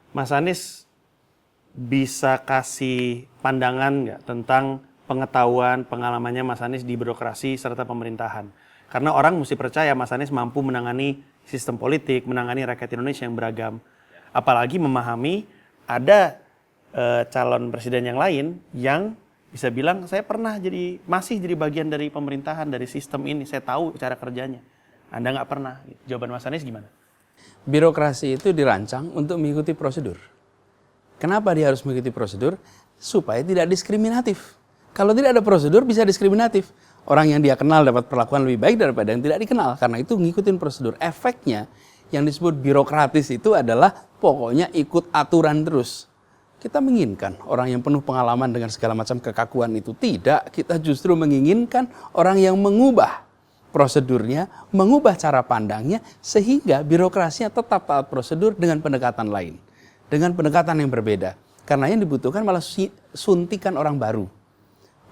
Mas Anies bisa kasih pandangan nggak tentang pengetahuan, pengalamannya Mas Anies di birokrasi serta pemerintahan? Karena orang mesti percaya Mas Anies mampu menangani sistem politik, menangani rakyat Indonesia yang beragam. Apalagi memahami ada calon presiden yang lain yang bisa bilang saya pernah masih jadi bagian dari pemerintahan, dari sistem ini, saya tahu cara kerjanya. Anda nggak pernah. Jawaban Mas Anies gimana? Birokrasi itu dirancang untuk mengikuti prosedur. Kenapa dia harus mengikuti prosedur? Supaya tidak diskriminatif. Kalau tidak ada prosedur bisa diskriminatif. Orang yang dia kenal dapat perlakuan lebih baik daripada yang tidak dikenal. Karena itu ngikutin prosedur. Efeknya yang disebut birokratis itu adalah pokoknya ikut aturan terus. Kita menginginkan orang yang penuh pengalaman dengan segala macam kekakuan itu. Tidak, kita justru menginginkan orang yang mengubah prosedurnya, mengubah cara pandangnya, sehingga birokrasinya tetap taat prosedur dengan pendekatan lain. Dengan pendekatan yang berbeda. Karena yang dibutuhkan malah suntikan orang baru.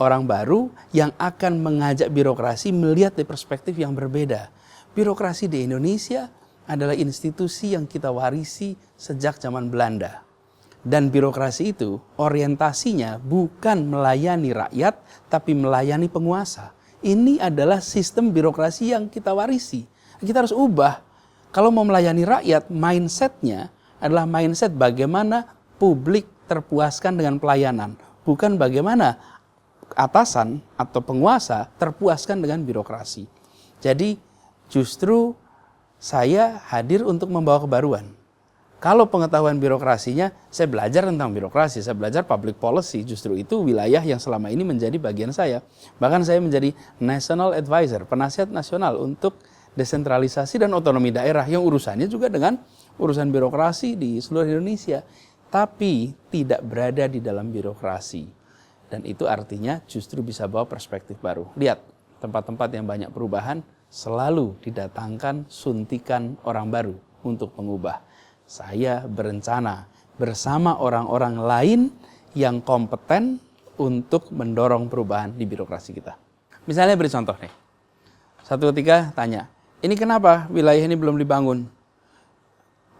Orang baru yang akan mengajak birokrasi melihat dari perspektif yang berbeda. Birokrasi di Indonesia adalah institusi yang kita warisi sejak zaman Belanda. Dan birokrasi itu orientasinya bukan melayani rakyat, tapi melayani penguasa. Ini adalah sistem birokrasi yang kita warisi. Kita harus ubah. Kalau mau melayani rakyat, mindsetnya adalah mindset bagaimana publik terpuaskan dengan pelayanan. Bukan bagaimana atasan atau penguasa terpuaskan dengan birokrasi. Jadi justru saya hadir untuk membawa kebaruan. Kalau pengetahuan birokrasinya, saya belajar tentang birokrasi, saya belajar public policy, justru itu wilayah yang selama ini menjadi bagian saya. Bahkan saya menjadi National Advisor, penasihat nasional untuk desentralisasi dan otonomi daerah yang urusannya juga dengan urusan birokrasi di seluruh Indonesia. Tapi tidak berada di dalam birokrasi. Dan itu artinya justru bisa bawa perspektif baru. Lihat, tempat-tempat yang banyak perubahan selalu didatangkan suntikan orang baru untuk mengubah. Saya berencana bersama orang-orang lain yang kompeten untuk mendorong perubahan di birokrasi kita. Misalnya beri contoh nih. Satu ketika tanya, ini kenapa wilayah ini belum dibangun?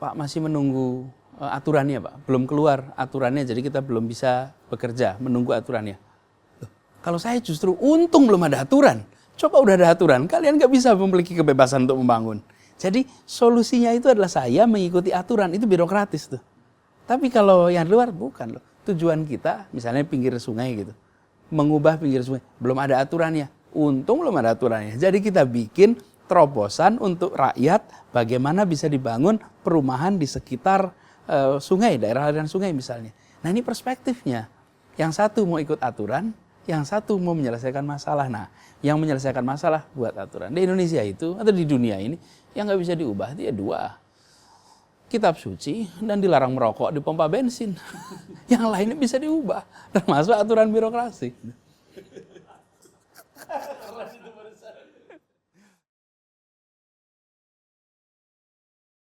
Pak masih menunggu aturannya Pak. Belum keluar aturannya jadi kita belum bisa bekerja, menunggu aturannya. Loh, kalau saya justru untung belum ada aturan. Coba udah ada aturan, kalian gak bisa memiliki kebebasan untuk membangun. Jadi solusinya itu adalah saya mengikuti aturan, itu birokratis tuh. Tapi kalau yang luar bukan loh. Tujuan kita misalnya pinggir sungai gitu. Mengubah pinggir sungai, belum ada aturannya. Untung belum ada aturannya. Jadi kita bikin terobosan untuk rakyat bagaimana bisa dibangun perumahan di sekitar sungai, daerah aliran sungai misalnya. Nah ini perspektifnya. Yang satu mau ikut aturan, yang satu mau menyelesaikan masalah. Nah yang menyelesaikan masalah buat aturan. Di Indonesia itu atau di dunia ini yang nggak bisa diubah dia dua. Kitab suci dan dilarang merokok di pompa bensin. Yang lainnya bisa diubah, termasuk aturan birokrasi.